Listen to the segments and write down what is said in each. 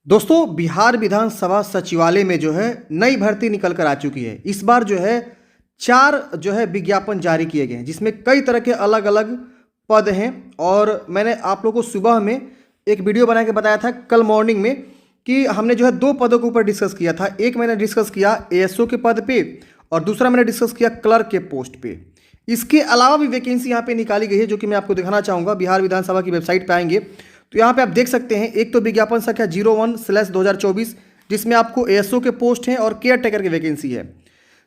दोस्तों बिहार विधानसभा सचिवालय में जो है नई भर्ती निकल कर आ चुकी है। इस बार जो है 4 जो है विज्ञापन जारी किए गए हैं, जिसमें कई तरह के अलग अलग पद हैं। और मैंने आप लोगों को सुबह में एक वीडियो बना के बताया था कल मॉर्निंग में कि हमने जो है 2 पदों के ऊपर डिस्कस किया था। एक मैंने डिस्कस किया एएसओ के पद पे और दूसरा मैंने डिस्कस किया क्लर्क के पोस्ट पे। इसके अलावा भी वैकेंसी यहाँ पे निकाली गई है, जो कि मैं आपको दिखाना चाहूँगा। बिहार विधानसभा की वेबसाइट पे आएंगे तो यहाँ पे आप देख सकते हैं, एक तो विज्ञापन संख्या 01/2024 जिसमें आपको एएसओ के पोस्ट हैं और केयर टेकर की वैकेंसी है।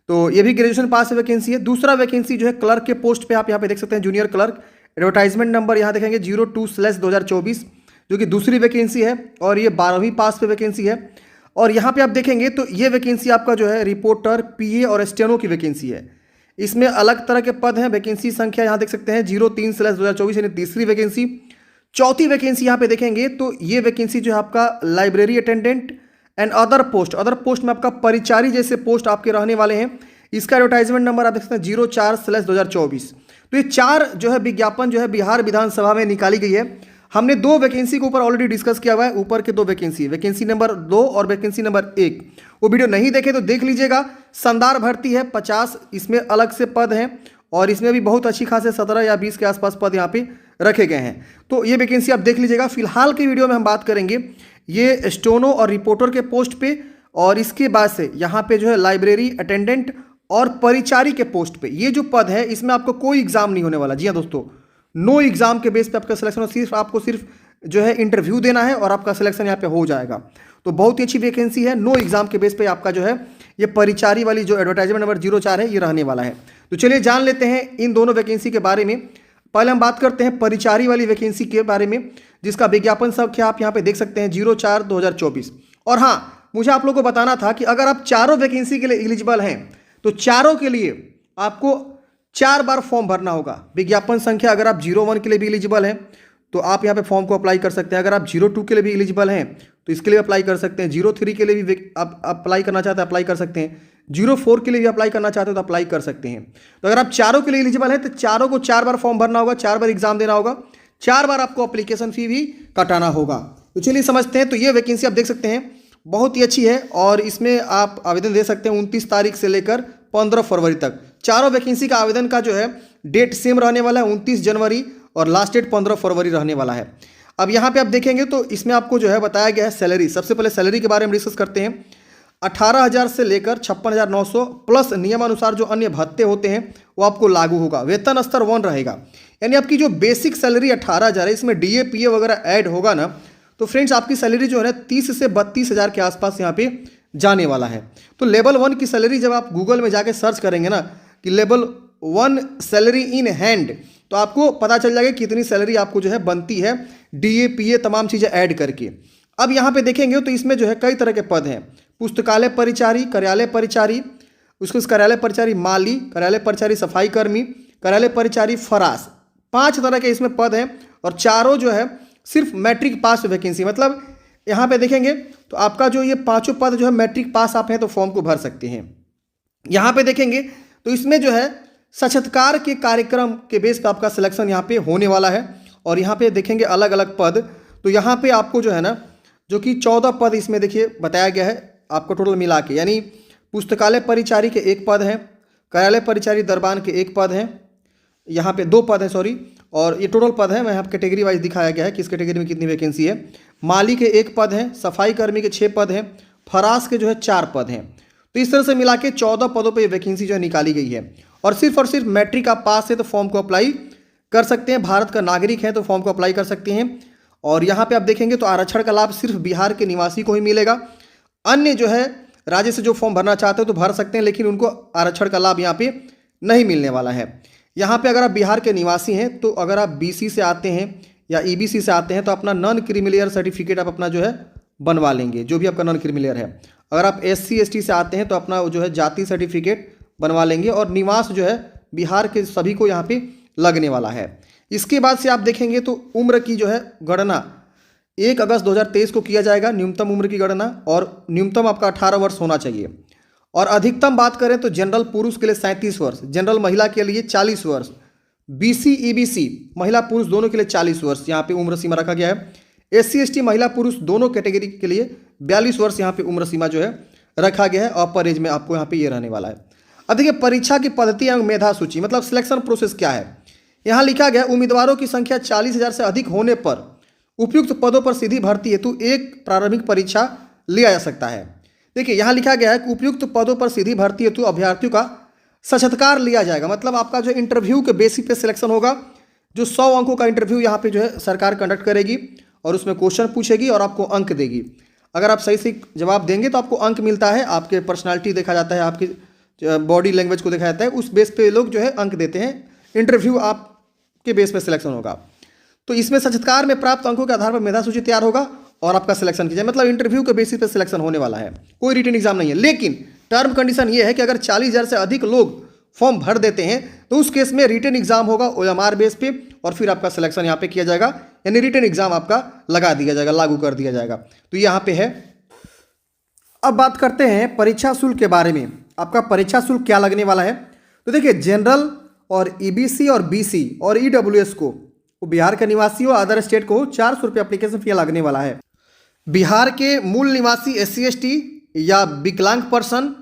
तो ये भी ग्रेजुएशन पास से वैकेंसी है। दूसरा वैकेंसी जो है क्लर्क के पोस्ट पे आप यहाँ पे देख सकते हैं, जूनियर क्लर्क। एडवर्टाइजमेंट नंबर यहाँ देखेंगे 02/2024 जो कि दूसरी वैकेंसी है और ये 12वीं पास पे वैकेंसी है। और यहाँ पे आप देखेंगे तो ये वैकेंसी आपका जो है रिपोर्टर, पीए और स्टेनो की वैकेंसी है। इसमें अलग तरह के पद हैं। वैकेंसी संख्या यहाँ देख सकते हैं 03/2024 यानी तीसरी वैकेंसी। चौथी वैकेंसी यहाँ पे देखेंगे तो ये वैकेंसी जो है आपका library attendant and other post में आपका परिचारी जैसे पोस्ट आपके रहने वाले हैं। इसका एडवर्टाइजमेंट नंबर आप देख सकते हैं 04/2024। तो ये 4 जो है विज्ञापन जो है बिहार विधानसभा में निकाली गई है। हमने 2 वैकेंसी के ऊपर ऑलरेडी डिस्कस किया हुआ है। ऊपर के 2 वैकेंसी नंबर 2 और वैकेंसी नंबर 1, वो वीडियो नहीं देखे तो देख लीजिएगा। शानदार भर्ती है, 50 इसमें अलग से पद हैं और इसमें भी बहुत अच्छी खासे 17 या 20 के आसपास पद यहाँ पे रखे गए हैं। तो ये वैकेंसी आप देख लीजिएगा। फिलहाल की वीडियो में हम बात करेंगे ये स्टेनो और रिपोर्टर के पोस्ट पे, और इसके बाद से यहाँ पे जो है लाइब्रेरी अटेंडेंट और परिचारी के पोस्ट पे। ये जो पद है इसमें आपको कोई एग्जाम नहीं होने वाला। जी हाँ दोस्तों, नो एग्जाम के बेस पे आपका सिलेक्शन, सिर्फ जो है इंटरव्यू देना है और आपका सिलेक्शन यहाँ पे हो जाएगा। तो बहुत ही अच्छी वैकेंसी है। नो एग्जाम के बेस पे आपका जो है ये परिचारी वाली जो एडवर्टाइजमेंट नंबर 04 है ये रहने वाला है। तो चलिए जान लेते हैं इन दोनों वैकेंसी के बारे में। पहले हम बात करते हैं परिचारी वाली वैकेंसी के बारे में, जिसका विज्ञापन संख्या आप यहाँ पे देख सकते हैं 04/2024। और हाँ, मुझे आप लोगों को बताना था कि अगर आप चारों वैकेंसी के लिए एलिजिबल हैं तो चारों के लिए आपको 4 बार फॉर्म भरना होगा। विज्ञापन संख्या अगर आप 01 के लिए भी एलिजिबल हैं तो आप यहाँ पे फॉर्म को अप्लाई कर सकते हैं। अगर आप 02 के लिए भी एलिजिबल हैं तो इसके लिए अप्लाई कर सकते हैं। 03 के लिए भी आप अप्लाई करना चाहते हैं अप्लाई कर सकते हैं। 04 के लिए भी अप्लाई करना चाहते हो तो अप्लाई कर सकते हैं। तो अगर आप चारों के लिए एलिजिबल हैं तो चारों को 4 बार फॉर्म भरना होगा, 4 बार एग्जाम देना होगा, 4 बार आपको अप्लीकेशन फी भी कटाना होगा। तो चलिए समझते हैं। तो ये वैकेंसी आप देख सकते हैं बहुत ही अच्छी है और इसमें आप आवेदन दे सकते हैं 29 तारीख से लेकर 15 फरवरी तक। चारों वैकेंसी का आवेदन का जो है डेट सेम रहने वाला है, 29 जनवरी, और लास्ट डेट 15 फरवरी रहने वाला है। अब यहाँ पे आप देखेंगे तो इसमें आपको जो है बताया गया है सैलरी। सबसे पहले सैलरी के बारे में डिस्कस करते हैं। 18,000 से लेकर 56,900 प्लस नियमानुसार जो अन्य भत्ते होते हैं वो आपको लागू होगा। वेतन स्तर 1 रहेगा, यानी आपकी जो बेसिक सैलरी 18,000 है, इसमें डीए पीए वगैरह ऐड होगा ना, तो फ्रेंड्स आपकी सैलरी जो है ना 30 से 32,000 के आसपास यहाँ पे जाने वाला है। तो लेवल 1 की सैलरी जब आप गूगल में जाके सर्च करेंगे ना कि लेवल 1 सैलरी इन हैंड, तो आपको पता चल जाएगा कितनी सैलरी आपको जो है बनती है डीए पीए तमाम चीज़ें ऐड करके। अब यहाँ पे देखेंगे तो इसमें जो है कई तरह के पद हैं। पुस्तकालय परिचारी, कार्यालय परिचारी, उसको कार्यालय परिचारी माली, कार्यालय परिचारी सफाई कर्मी, कार्यालय परिचारी फरास, 5 तरह के इसमें पद हैं और चारों जो है सिर्फ मैट्रिक पास वैकेंसी। मतलब यहाँ पे देखेंगे तो आपका जो ये 5 पद जो है मैट्रिक पास आप हैं तो फॉर्म को भर सकते हैं। यहाँ पे देखेंगे तो इसमें जो है साक्षात्कार के कार्यक्रम के बेस पर आपका सिलेक्शन यहाँ पे होने वाला है। और यहाँ पे देखेंगे अलग अलग पद, तो यहाँ पे आपको जो है ना जो कि 14 पद इसमें देखिए बताया गया है आपको टोटल मिला के, यानी पुस्तकालय परिचारी के 1 पद हैं, कार्यालय परिचारी दरबान के 1 पद हैं, यहाँ पे 2 पद हैं सॉरी, और ये टोटल पद है। मैं यहाँ कैटेगरी वाइज दिखाया गया है किस कैटेगरी में कितनी वैकेंसी है। माली के 1 पद हैं, सफाई कर्मी के 6 पद हैं, फरास के जो है 4 पद हैं। तो इस तरह से मिला के 14 पदों पर वैकेंसी जो है निकाली गई है। और सिर्फ मैट्रिक आप पास है तो फॉर्म को अप्लाई कर सकते हैं। भारत का नागरिक है तो फॉर्म को अप्लाई कर सकते हैं। और यहाँ पे आप देखेंगे तो आरक्षण का लाभ सिर्फ बिहार के निवासी को ही मिलेगा। अन्य जो है राज्य से जो फॉर्म भरना चाहते हो तो भर सकते हैं, लेकिन उनको आरक्षण का लाभ यहाँ पे नहीं मिलने वाला है। यहाँ पे अगर आप बिहार के निवासी हैं तो अगर आप बीसी से आते हैं या ईबीसी से आते हैं तो अपना नॉन क्रिमिलियर सर्टिफिकेट आप अपना जो है बनवा लेंगे, जो भी आपका नॉन क्रिमिलियर है। अगर आप एससी एसटी से आते हैं तो अपना जो है जाति सर्टिफिकेट बनवा लेंगे और निवास जो है बिहार के सभी को यहाँ पे लगने वाला है। इसके बाद से आप देखेंगे तो उम्र की जो है गणना 1 अगस्त 2023 को किया जाएगा, न्यूनतम उम्र की गणना, और न्यूनतम आपका 18 वर्ष होना चाहिए। और अधिकतम बात करें तो जनरल पुरुष के लिए 37 वर्ष, जनरल महिला के लिए 40 वर्ष, बीसी ईबीसी महिला पुरुष दोनों के लिए 40 वर्ष यहाँ पे उम्र सीमा रखा गया है। SC ST महिला पुरुष दोनों कैटेगरी के लिए 42 वर्ष यहाँ पे उम्र सीमा जो है रखा गया है। अपर एज में आपको यहाँ पे ये रहने वाला है। अब देखिए परीक्षा की पद्धति एवं मेधा सूची मतलब सिलेक्शन प्रोसेस क्या है। यहाँ लिखा गया उम्मीदवारों की संख्या 40,000 से अधिक होने पर उपयुक्त पदों पर सीधी भर्ती हेतु एक प्रारंभिक परीक्षा लिया जा सकता है। देखिए यहाँ लिखा गया है कि उपयुक्त पदों पर सीधी भर्ती हेतु अभ्यर्थियों का साक्षात्कार लिया जाएगा। मतलब आपका जो इंटरव्यू के बेसिस पे सिलेक्शन होगा, जो 100 अंकों का इंटरव्यू यहाँ पे जो है सरकार कंडक्ट करेगी और उसमें क्वेश्चन पूछेगी और आपको अंक देगी। अगर आप सही से जवाब देंगे तो आपको अंक मिलता है, आपके पर्सनालिटी देखा जाता है, आपकी बॉडी लैंग्वेज को देखा जाता है, उस बेस पे लोग जो है अंक देते हैं। इंटरव्यू आपके बेस पे सिलेक्शन होगा। तो इसमें साक्षात्कार में प्राप्त अंकों के आधार पर मेधा सूची तैयार होगा और आपका सिलेक्शन किया जाए। मतलब इंटरव्यू के बेसिस पे सिलेक्शन होने वाला है, कोई रिटन एग्जाम नहीं है। लेकिन टर्म कंडीशन ये है कि अगर 40,000 से अधिक लोग फॉर्म भर देते हैं तो उस केस में रिटन एग्जाम होगा OMR बेस पे और फिर आपका सिलेक्शन यहाँ पे किया जाएगा, यानी रिटन एग्जाम आपका लगा दिया जाएगा, लागू कर दिया जाएगा। तो यहाँ पे है। अब बात करते हैं परीक्षा शुल्क के बारे में। आपका परीक्षा शुल्क क्या लगने वाला है। तो देखिए जनरल और EBC और BC और EWS को, बिहार के निवासी और अदर स्टेट को 400 रुपये एप्लीकेशन फी लगने वाला है। बिहार के मूल निवासी SC ST या विकलांग पर्सन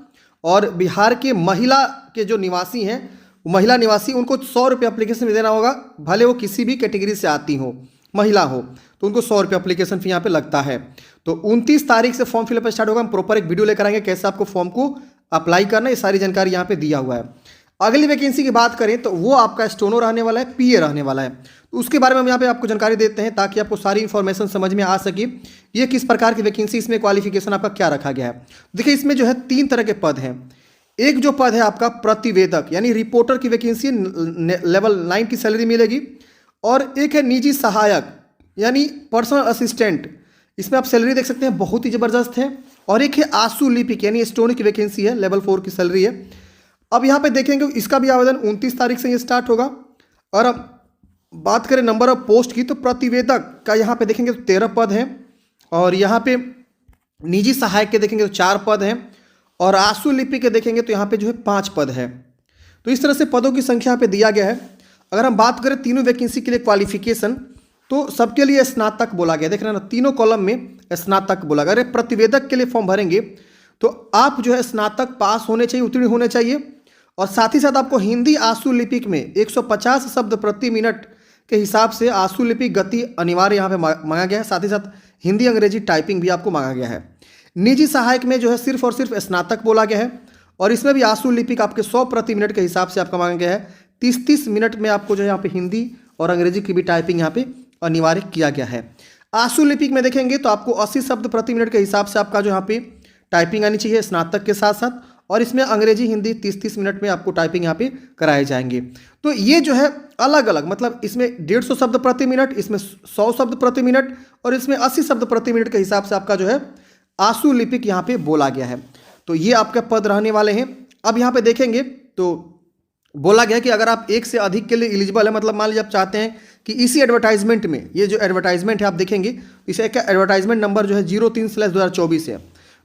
और बिहार के महिला के जो निवासी हैं, महिला निवासी, उनको 100 रुपये एप्लीकेशन फी देना होगा। भले वो किसी भी कैटेगरी से आती हो, महिला हो, तो उनको 100 रुपये एप्लीकेशन फी यहाँ पे लगता है। तो 29 तारीख से फॉर्म फिलअप स्टार्ट होगा। हम प्रॉपर एक वीडियो लेकर आएंगे कैसे आपको फॉर्म को अप्लाई करना है, ये सारी जानकारी यहाँ पे दिया हुआ है। अगली वैकेंसी की बात करें तो वो आपका स्टेनो रहने वाला है, PA रहने वाला है। तो उसके बारे में हम यहाँ पे आपको जानकारी देते हैं ताकि आपको सारी इन्फॉर्मेशन समझ में आ सके ये किस प्रकार की वैकेंसी, इसमें क्वालिफिकेशन आपका क्या रखा गया है। देखिए इसमें जो है 3 तरह के पद हैं। एक जो पद है आपका प्रतिवेदक यानी रिपोर्टर की वैकेंसी, लेवल 9 की सैलरी मिलेगी। और एक है निजी सहायक यानी पर्सनल असिस्टेंट, इसमें आप सैलरी देख सकते हैं, बहुत ही ज़बरदस्त है। और एक है आशु लिपिक यानी स्टोनो की वैकेंसी है, लेवल 4 की सैलरी है। अब यहाँ पे देखेंगे इसका भी आवेदन 29 तारीख से ये स्टार्ट होगा। और अब बात करें नंबर ऑफ पोस्ट की तो प्रतिवेदक का यहाँ पे देखेंगे तो 13 पद हैं और यहाँ पे निजी सहायक के देखेंगे तो 4 पद हैं और आशु लिपि के देखेंगे तो यहाँ पे जो है 5 पद है। तो इस तरह से पदों की संख्या यहाँ पे दिया गया है। अगर हम बात करें तीनों वैकेंसी के लिए क्वालिफिकेशन तो सबके लिए स्नातक बोला गया, देख रहे हैं ना, तीनों कॉलम में स्नातक बोला गया। अगर प्रतिवेदक के लिए फॉर्म भरेंगे तो आप जो है स्नातक पास होने चाहिए, उत्तीर्ण होने चाहिए। और साथ ही साथ आपको हिंदी आशु लिपिक में 150 शब्द प्रति मिनट के हिसाब से आशु लिपिक गति अनिवार्य यहाँ पे मांगा गया है। साथ ही साथ हिंदी अंग्रेजी टाइपिंग भी आपको मांगा गया है। निजी सहायक में जो है सिर्फ और सिर्फ स्नातक बोला गया है और इसमें भी आशु लिपिक आपके 100 प्रति मिनट के हिसाब से आपका मांगा गया है। 30-30 मिनट में आपको जो है यहाँ पे हिंदी और अंग्रेजी की भी टाइपिंग यहाँ पे अनिवार्य किया गया है। आशु लिपिक में देखेंगे तो आपको 80 शब्द प्रति मिनट के हिसाब से आपका जो यहाँ पे टाइपिंग आनी चाहिए स्नातक के साथ साथ। और इसमें अंग्रेजी हिंदी 30-30 मिनट में आपको टाइपिंग यहाँ पे कराए जाएंगे। तो ये जो है अलग अलग, मतलब इसमें 150 शब्द प्रति मिनट, इसमें 100 शब्द प्रति मिनट और इसमें 80 शब्द प्रति मिनट के हिसाब से आपका जो है आशु लिपिक यहाँ पे बोला गया है। तो ये आपके पद रहने वाले हैं। अब यहाँ पे देखेंगे तो बोला गया कि अगर आप एक से अधिक के लिए एलिजिबल है, मतलब मान लीजिए आप चाहते हैं कि इसी एडवर्टाइजमेंट में, ये जो एडवर्टाइजमेंट है आप देखेंगे इसे एक एडवर्टाइजमेंट नंबर जो है 03/2024 है।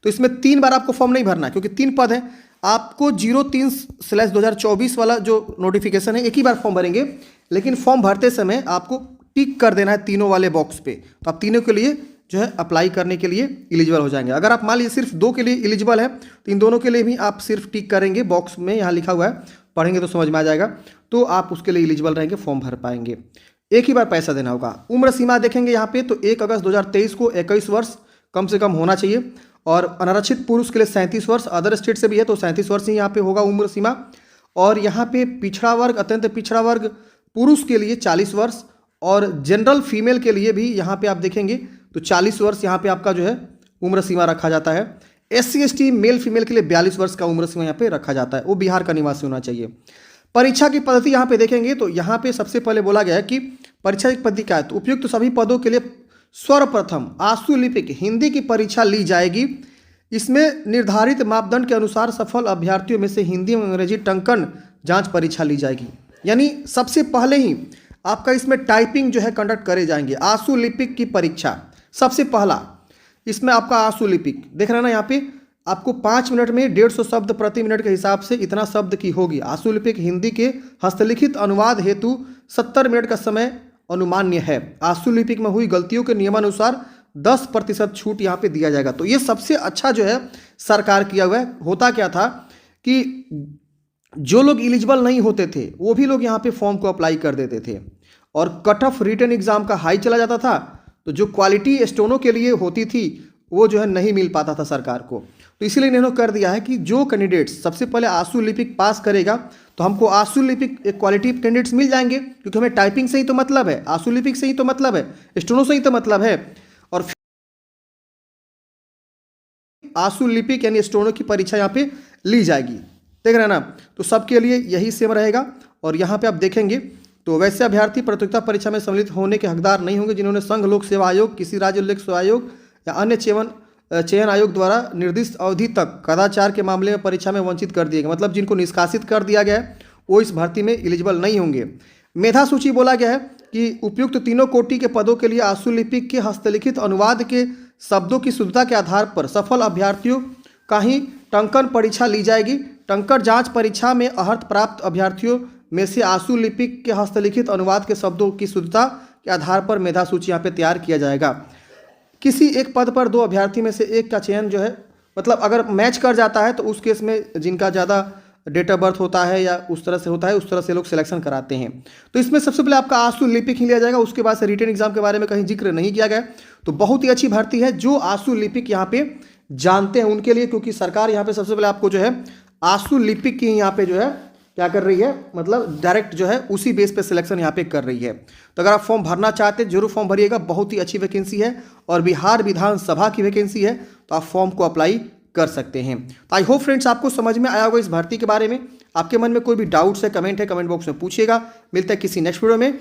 तो इसमें 3 बार आपको फॉर्म नहीं भरना है क्योंकि 3 पद है। आपको 03/2024 वाला जो नोटिफिकेशन है एक ही बार फॉर्म भरेंगे, लेकिन फॉर्म भरते समय आपको टिक कर देना है तीनों वाले बॉक्स पे। तो आप तीनों के लिए जो है अप्लाई करने के लिए एलिजिबल हो जाएंगे। अगर आप मान लीजिए सिर्फ 2 के लिए एलिजिबल है तो इन दोनों के लिए भी आप सिर्फ टिक करेंगे, बॉक्स में यहाँ लिखा हुआ है, पढ़ेंगे तो समझ में आ जाएगा। तो आप उसके लिए एलिजिबल रहेंगे, फॉर्म भर पाएंगे। एक ही बार पैसा देना होगा। उम्र सीमा देखेंगे यहाँ पे तो 1 अगस्त 2023 को 21 वर्ष कम से कम होना चाहिए। और अनारक्षित पुरुष के लिए 37 वर्ष, अदर स्टेट से भी है तो 37 वर्ष ही यहाँ पे होगा उम्र सीमा। और यहाँ पे पिछड़ा वर्ग, अत्यंत पिछड़ा वर्ग पुरुष के लिए 40 वर्ष और जनरल फीमेल के लिए भी यहाँ पे आप देखेंगे तो 40 वर्ष यहाँ पे आपका जो है उम्र सीमा रखा जाता है। SC ST मेल फीमेल के लिए 42 वर्ष का उम्र सीमा यहाँ पे रखा जाता है, वो बिहार का निवासी होना चाहिए। परीक्षा की पद्धति यहाँ पे देखेंगे तो यहाँ पे सबसे पहले बोला गया है कि परीक्षा की पद्धति क्या है। तो उपयुक्त सभी पदों के लिए सर्वप्रथम आशु लिपिक हिंदी की परीक्षा ली जाएगी। इसमें निर्धारित मापदंड के अनुसार सफल अभ्यर्थियों में से हिंदी एवं अंग्रेजी टंकन जांच परीक्षा ली जाएगी। यानी सबसे पहले ही आपका इसमें टाइपिंग जो है कंडक्ट करे जाएंगे। आशु लिपिक की परीक्षा सबसे पहला इसमें आपका आशु लिपिक देख रहे हैं ना, यहाँ पे आपको 5 मिनट में 150 शब्द प्रति मिनट के हिसाब से इतना शब्द की होगी। आशु लिपिक हिंदी के हस्तलिखित अनुवाद हेतु 70 मिनट का समय अनुमान्य है। आशु लिपिक में हुई गलतियों के नियमानुसार 10% छूट यहाँ पे दिया जाएगा। तो ये सबसे अच्छा जो है सरकार किया हुआ है। होता क्या था कि जो लोग एलिजिबल नहीं होते थे वो भी लोग यहाँ पे फॉर्म को अप्लाई कर देते थे और कट ऑफ रिटन एग्जाम का हाई चला जाता था, तो जो क्वालिटी स्टोनों के लिए होती थी वो जो है नहीं मिल पाता था सरकार को। तो इसीलिए इन्होंने कर दिया है कि जो कैंडिडेट्स सबसे पहले आंसू लिपिक पास करेगा तो हमको आंसू लिपिक क्वालिटी कैंडिडेट्स मिल जाएंगे, क्योंकि हमें टाइपिंग से ही तो मतलब है, आंसू लिपिक से ही तो मतलब है, स्टोनों से ही तो मतलब है। और आंसू लिपिक यानी स्टोनों की परीक्षा यहाँ पे ली जाएगी, देख रहे हैं ना। तो सबके लिए यही सेम रहेगा। और यहाँ पे आप देखेंगे तो वैसे अभ्यर्थी प्रतियोगिता परीक्षा में सम्मिलित होने के हकदार नहीं होंगे जिन्होंने संघ लोक सेवा आयोग, किसी राज्य लोक सेवा आयोग या अन्य चयन आयोग द्वारा निर्दिष्ट अवधि तक कदाचार के मामले में परीक्षा में वंचित कर दिए गए, मतलब जिनको निष्कासित कर दिया गया है वो इस भर्ती में एलिजिबल नहीं होंगे। मेधा सूची बोला गया है कि उपयुक्त तीनों कोटि के पदों के लिए आंसू लिपिक के हस्तलिखित अनुवाद के शब्दों की शुद्धता के आधार पर सफल अभ्यर्थियों का ही टंकन परीक्षा ली जाएगी। टंकन जांच परीक्षा में अर्हता प्राप्त अभ्यर्थियों में से आंसू लिपिक के हस्तलिखित अनुवाद के शब्दों की शुद्धता के आधार पर मेधा सूची यहाँ पे तैयार किया जाएगा। किसी एक पद पर 2 अभ्यर्थी में से एक का चयन जो है, मतलब अगर मैच कर जाता है तो उस केस में जिनका ज़्यादा डेट ऑफ बर्थ होता है या उस तरह से होता है उस तरह से लोग सिलेक्शन कराते हैं। तो इसमें सबसे पहले आपका आंसू लिपिक ही लिया जाएगा, उसके बाद से रिटन एग्जाम के बारे में कहीं जिक्र नहीं किया गया। तो बहुत ही अच्छी भर्ती है, जो आंसू लिपिक यहाँ पे जानते हैं उनके लिए, क्योंकि सरकार यहाँ पे सबसे पहले आपको जो है आंसू लिपिक की यहाँ पे जो है क्या कर रही है, मतलब डायरेक्ट जो है उसी बेस पे सिलेक्शन यहाँ पे कर रही है। तो अगर आप फॉर्म भरना चाहते हैं जरूर फॉर्म भरिएगा, बहुत ही अच्छी वैकेंसी है और बिहार विधानसभा की वैकेंसी है, तो आप फॉर्म को अप्लाई कर सकते हैं। तो आई होप फ्रेंड्स आपको समझ में आया होगा इस भर्ती के बारे में। आपके मन में कोई भी डाउट्स है, कमेंट बॉक्स में पूछिएगा। मिलता है किसी नेक्स्ट वीडियो में।